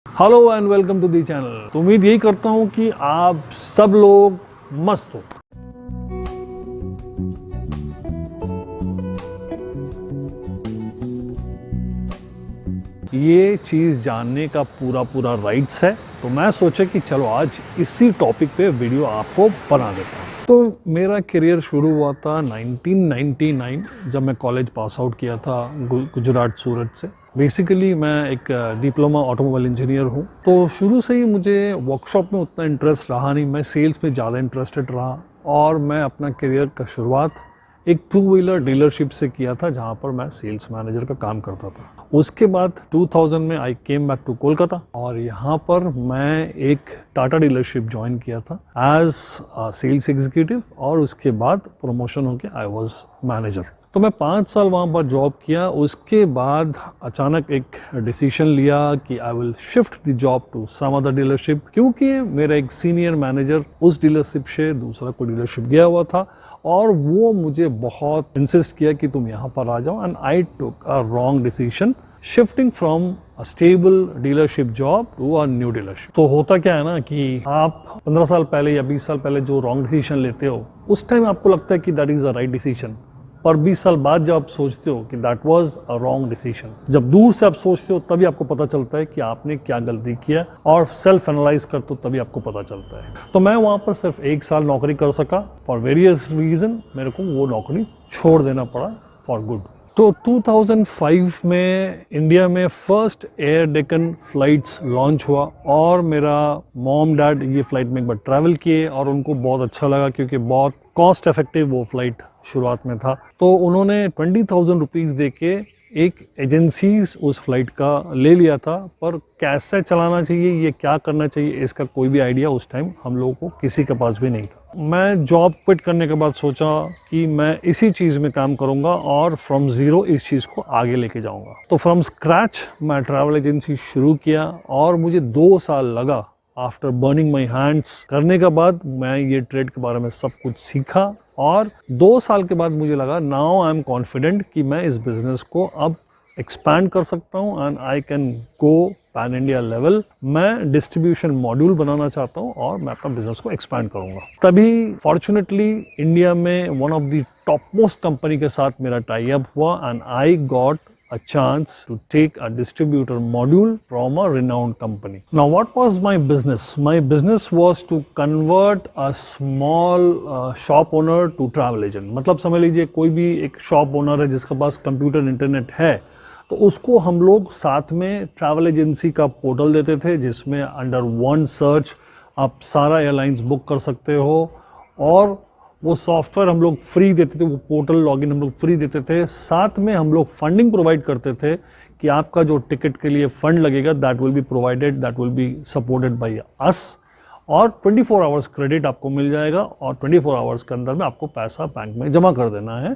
Hello and welcome to the channel. तो उम्मीद यही करता हूँ कि आप सब लोग मस्त हो। ये चीज़ जानने का पूरा राइट्स है, तो मैं सोचा कि चलो आज इसी टॉपिक पे वीडियो आपको बना देता हूँ। तो मेरा करियर शुरू हुआ था 1999 जब मैं कॉलेज पास आउट किया था गुजरात सूरत से। बेसिकली मैं एक डिप्लोमा ऑटोमोबाइल इंजीनियर हूँ। तो शुरू से ही मुझे वर्कशॉप में उतना इंटरेस्ट रहा नहीं, मैं सेल्स में ज़्यादा इंटरेस्टेड रहा और मैं अपना करियर का शुरुआत एक टू व्हीलर डीलरशिप से किया था जहाँ पर मैं सेल्स मैनेजर का काम करता था। उसके बाद 2000 में आई केम बैक टू कोलकाता और यहाँ पर मैं एक टाटा डीलरशिप ज्वाइन किया था एज सेल्स एग्जीक्यूटिव और उसके बाद प्रमोशन होके आई वाज मैनेजर। तो मैं 5 साल वहाँ पर जॉब किया। उसके बाद अचानक एक डिसीजन लिया कि I will shift the job to some other dealership, क्योंकि मेरा एक सीनियर मैनेजर उस डीलरशिप से दूसरा कोई डीलरशिप गया हुआ था और वो मुझे बहुत इंसिस्ट किया कि तुम यहाँ पर आ जाओ। And I took a wrong decision shifting from a stable dealership job to a new dealership. तो होता क्या है ना कि आप 15 साल पहले या 20 साल पहले जो रॉन्ग डिसीजन लेते हो उस टाइम आपको लगता है कि that is the right decision, पर 20 साल बाद जब आप सोचते हो कि that was a wrong decision, जब दूर से आप सोचते हो तभी आपको पता चलता है कि आपने क्या गलती किया और सेल्फ एनालाइज करते हो तभी आपको पता चलता है। तो मैं वहाँ पर सिर्फ 1 साल नौकरी कर सका। फॉर वेरियस रीज़न मेरे को वो नौकरी छोड़ देना पड़ा फॉर गुड। तो 2005 में इंडिया में first air Deccan flights launch हुआ और मेरा मॉम डैड ये फ़्लाइट में एक बार ट्रैवल किए और उनको बहुत अच्छा लगा क्योंकि बहुत कॉस्ट इफेक्टिव वो फ्लाइट शुरुआत में था। तो उन्होंने 20,000 रुपीज़ दे के एक एजेंसीज उस फ्लाइट का ले लिया था, पर कैसे चलाना चाहिए, ये क्या करना चाहिए, इसका कोई भी आइडिया उस टाइम हम लोगों को किसी के पास भी नहीं था। मैं जॉब क्विट करने के बाद सोचा कि मैं इसी चीज़ में काम करूंगा और फ्रॉम ज़ीरो इस चीज़ को आगे लेके जाऊंगा। तो फ्रॉम स्क्रैच मैं ट्रैवल एजेंसी शुरू किया और मुझे 2 साल लगा आफ्टर बर्निंग माई हैंड्स करने के बाद मैं ये ट्रेड के बारे में सब कुछ सीखा और 2 साल के बाद मुझे लगा नाउ आई एम कॉन्फिडेंट कि मैं इस बिज़नेस को अब एक्सपैंड कर सकता हूँ and I can go pan India level. मैं डिस्ट्रीब्यूशन मॉड्यूल बनाना चाहता हूँ और मैं अपना बिजनेस को एक्सपैंड करूँगा। तभी फॉर्चुनेटली इंडिया में one of the top most company के साथ मेरा टाई अप हुआ and I got a chance to take a distributor module from a renowned company. Now, what was my business? My business was to convert a small shop owner to travel agent. मतलब समझ लीजिए कोई भी एक shop owner है जिसके पास computer internet है, तो उसको हम लोग साथ में ट्रैवल एजेंसी का पोर्टल देते थे जिसमें अंडर वन सर्च आप सारा एयरलाइंस बुक कर सकते हो और वो सॉफ्टवेयर हम लोग फ्री देते थे, वो पोर्टल लॉगिन हम लोग फ्री देते थे। साथ में हम लोग फंडिंग प्रोवाइड करते थे कि आपका जो टिकट के लिए फंड लगेगा that will be provided, that will be supported by us और 24 आवर्स क्रेडिट आपको मिल जाएगा और 24 आवर्स के अंदर में आपको पैसा बैंक में जमा कर देना है।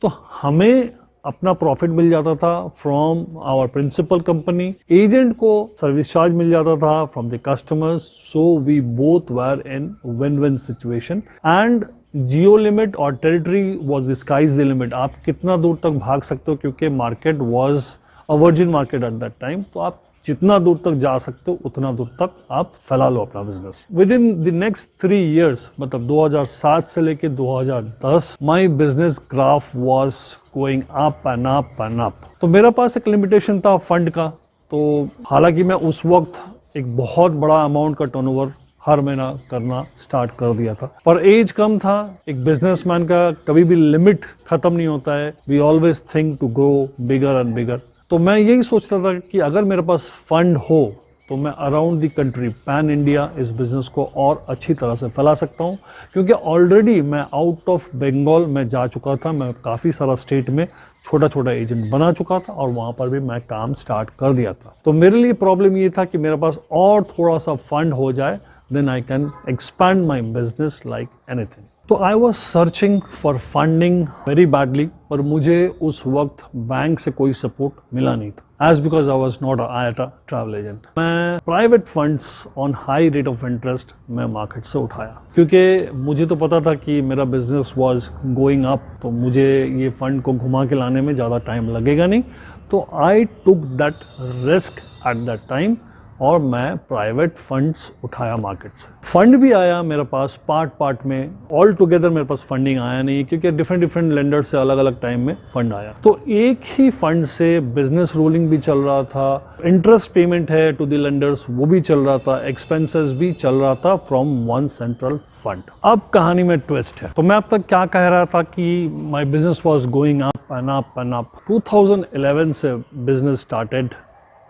तो हमें अपना प्रॉफिट मिल जाता था from our principal company, agent को सर्विस चार्ज मिल जाता था from the customers. So we both were in win win situation and geo limit और territory was the skies the limit. आप कितना दूर तक भाग सकते हो क्योंकि market was a virgin market at that time, तो आप जितना दूर तक जा सकते हो उतना दूर तक आप फैला लो अपना business. With in the next 3 years मतलब 2007 से लेके 2010 my business graph was going up and up and up. तो मेरे पास एक लिमिटेशन था फंड का, तो हालांकि मैं उस वक्त एक बहुत बड़ा अमाउंट का टर्नओवर हर महीना करना स्टार्ट कर दिया था, पर एज कम था। एक बिजनेसमैन का कभी भी लिमिट खत्म नहीं होता है, we always think to grow bigger and bigger. तो मैं यही सोचता था कि अगर मेरे पास फंड हो तो मैं around the country pan India इस बिज़नेस को और अच्छी तरह से फैला सकता हूँ, क्योंकि ऑलरेडी मैं आउट ऑफ बंगाल में जा चुका था। मैं काफ़ी सारा स्टेट में छोटा छोटा एजेंट बना चुका था और वहाँ पर भी मैं काम स्टार्ट कर दिया था। तो मेरे लिए प्रॉब्लम ये था कि मेरे पास और थोड़ा सा फंड हो जाए, then I can expand my business like anything. तो I was searching for funding very badly, पर मुझे उस वक्त बैंक से कोई सपोर्ट मिला नहीं था, as because I was not a IATA travel agent. मैं private funds on high rate of interest मैं मार्केट से उठाया क्योंकि मुझे तो पता था कि मेरा बिजनेस वाज गोइंग अप, तो मुझे ये फंड को घुमा के लाने में ज़्यादा टाइम लगेगा नहीं। तो I took that risk at that time और मैं प्राइवेट फंड्स उठाया मार्केट से। फंड भी आया मेरे पास पार्ट में, ऑल टुगेदर मेरे पास फंडिंग आया नहीं, क्योंकि डिफरेंट लेंडर से अलग अलग टाइम में फंड आया। तो एक ही फंड से बिजनेस रूलिंग भी चल रहा था, इंटरेस्ट पेमेंट है टू द लेंडर्स वो भी चल रहा था, एक्सपेंसेस भी चल रहा था फ्रॉम वन सेंट्रल फंड। अब कहानी में ट्विस्ट है। तो मैं अब तक क्या कह रहा था कि my business was going up and up and up. 2011 से बिजनेस स्टार्टेड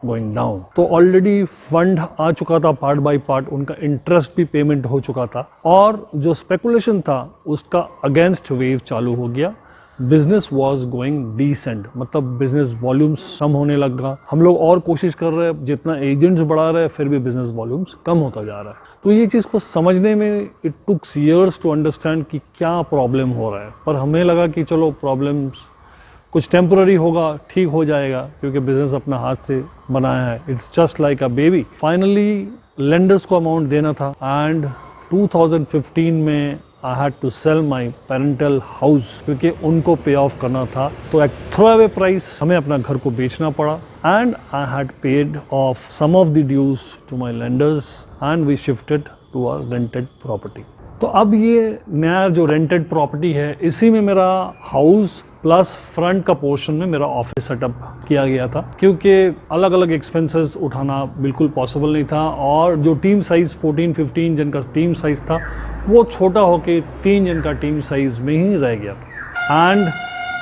गोइंग डाउन। तो ऑलरेडी फंड आ चुका था पार्ट बाय पार्ट, उनका इंटरेस्ट भी पेमेंट हो चुका था, और जो स्पेकुलेशन था उसका अगेंस्ट वेव चालू हो गया। बिजनेस वॉज गोइंग डिसेंट, मतलब बिजनेस वॉल्यूम्स कम होने लगा। हम लोग और कोशिश कर रहे हैं, जितना एजेंट्स बढ़ा रहे हैं फिर भी बिजनेस वॉल्यूम्स कम होता जा रहा है। तो ये चीज़ को समझने में it tooks years to understand कि क्या प्रॉब्लम हो रहा है। पर हमें लगा कि चलो प्रॉब्लम्स कुछ टेम्पररी होगा, ठीक हो जाएगा, क्योंकि बिजनेस अपना हाथ से बनाया है। It's just like a baby. Finally lenders को अमाउंट देना था एंड 2015 में I had to sell my parental house, क्योंकि उनको पे ऑफ करना था। तो एक थ्रो अवे प्राइस हमें अपना घर को बेचना पड़ा and I had paid off some of the dues to my lenders and we shifted to our rented property. तो अब ये नया जो रेंटेड प्रॉपर्टी है, इसी में मेरा हाउस प्लस फ्रंट का पोर्शन में मेरा ऑफिस सेटअप किया गया था, क्योंकि अलग अलग एक्सपेंसेस उठाना बिल्कुल पॉसिबल नहीं था। और जो टीम साइज़ 14-15 जन का टीम साइज़ था, वो छोटा होके 3 जन का टीम साइज़ में ही रह गया था। And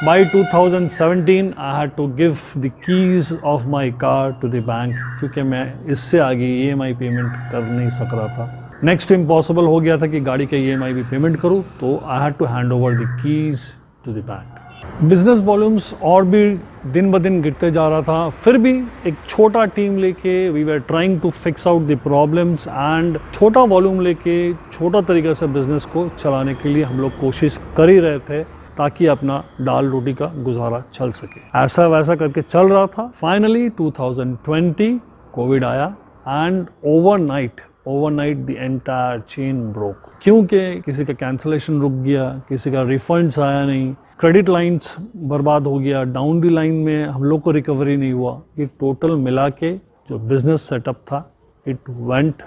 by 2017 I had to give the keys of my car to the bank, क्योंकि मैं इससे आगे EMI पेमेंट कर नहीं सक रहा था। नेक्स्ट इम्पॉसिबल हो गया था कि गाड़ी का EMI भी पेमेंट करूँ, तो I had to hand over the keys to the bank. Business volumes और भी दिन ब दिन गिरते जा रहा था, फिर भी एक छोटा टीम लेके we were trying to fix out the problems and छोटा वॉल्यूम लेके छोटा तरीके से बिजनेस को चलाने के लिए हम लोग कोशिश कर ही रहे थे, ताकि अपना दाल रोटी का गुजारा चल सके। ऐसा वैसा करके चल रहा था। फाइनली 2020 कोविड आया and overnight the entire chain broke, क्योंकि किसी का कैंसलेशन रुक गया, किसी का रिफंड्स आया नहीं, क्रेडिट लाइंस बर्बाद हो गया, डाउन द लाइन में हम लोग को रिकवरी नहीं हुआ। ये टोटल मिला के जो बिजनेस सेटअप था, it went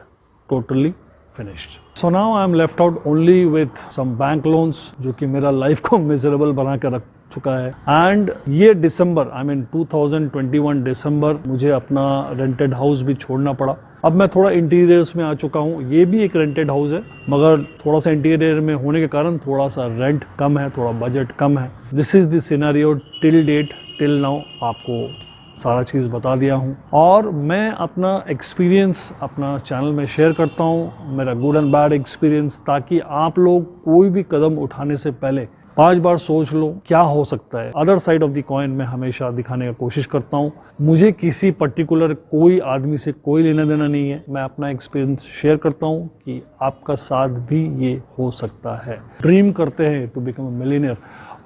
totally finished. So now I am left out only with some bank loans, जो कि मेरा लाइफ को मिजरेबल बना कर रख चुका है। एंड ये दिसंबर, I mean 2021 दिसंबर, मुझे अपना रेंटेड हाउस भी छोड़ना पड़ा। अब मैं थोड़ा इंटीरियर्स में आ चुका हूँ। ये भी एक रेंटेड हाउस है, मगर थोड़ा सा इंटीरियर में होने के कारण थोड़ा सा रेंट कम है, थोड़ा बजट कम है। This is the scenario till date, till now. आपको सारा चीज़ बता दिया हूँ, और मैं अपना एक्सपीरियंस अपना चैनल में शेयर करता हूँ, मेरा गुड एंड बैड एक्सपीरियंस, ताकि आप लोग कोई भी कदम उठाने से पहले 5 बार सोच लो क्या हो सकता है। Other side of the coin में हमेशा दिखाने का कोशिश करता हूँ। मुझे किसी पर्टिकुलर कोई आदमी से कोई लेना देना नहीं है, मैं अपना एक्सपीरियंस शेयर करता हूँ कि आपका साथ भी ये हो सकता है। ड्रीम करते हैं टू बिकम अ मिलियनेयर,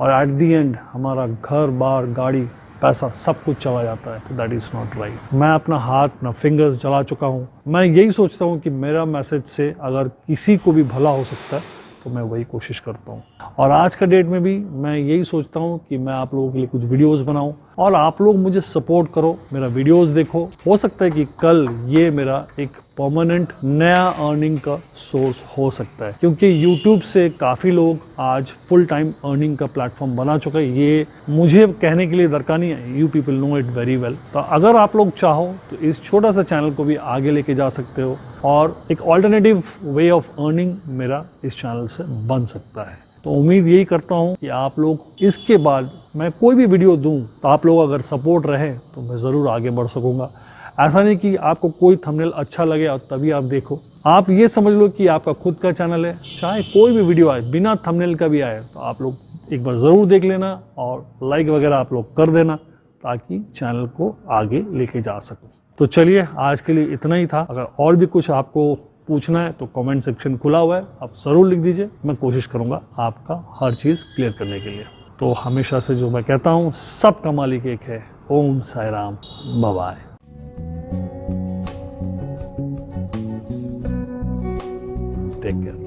और एट द एंड हमारा घर बार गाड़ी पैसा सब कुछ चला जाता है, तो दैट इज़ नॉट राइट। मैं अपना हाथ, अपना फिंगर्स जला चुका हूँ। मैं यही सोचता हूँ कि मेरा मैसेज से अगर किसी को भी भला हो सकता है, तो मैं वही कोशिश करता हूँ। और आज का डेट में भी मैं यही सोचता हूँ कि मैं आप लोगों के लिए कुछ वीडियोस बनाऊँ, और आप लोग मुझे सपोर्ट करो, मेरा वीडियोस देखो। हो सकता है कि कल ये मेरा एक परमानेंट नया अर्निंग का सोर्स हो सकता है, क्योंकि YouTube से काफ़ी लोग आज फुल टाइम अर्निंग का प्लेटफॉर्म बना चुका है। ये मुझे कहने के लिए दरकार नहीं है, you people know it very well. तो अगर आप लोग चाहो तो इस छोटा सा चैनल को भी आगे लेके जा सकते हो, और एक ऑल्टरनेटिव वे ऑफ अर्निंग मेरा इस चैनल से बन सकता है। तो उम्मीद यही करता हूँ कि आप लोग इसके बाद मैं कोई भी वीडियो दूँ तो आप लोग अगर सपोर्ट रहे तो मैं ज़रूर आगे बढ़ सकूँगा। ऐसा नहीं कि आपको कोई थंबनेल अच्छा लगे और तभी आप देखो। आप ये समझ लो कि आपका खुद का चैनल है, चाहे कोई भी वीडियो आए बिना थंबनेल का भी आए तो आप लोग एक बार ज़रूर देख लेना, और लाइक वगैरह आप लोग कर देना, ताकि चैनल को आगे लेके जा सकूँ। तो चलिए, आज के लिए इतना ही था। अगर और भी कुछ आपको पूछना है तो कमेंट सेक्शन खुला हुआ है, आप ज़रूर लिख दीजिए। मैं कोशिश करूँगा आपका हर चीज़ क्लियर करने के लिए। तो हमेशा से जो मैं कहता हूँ, सबका मालिक एक है। Om Sai Ram, bye bye. Take care.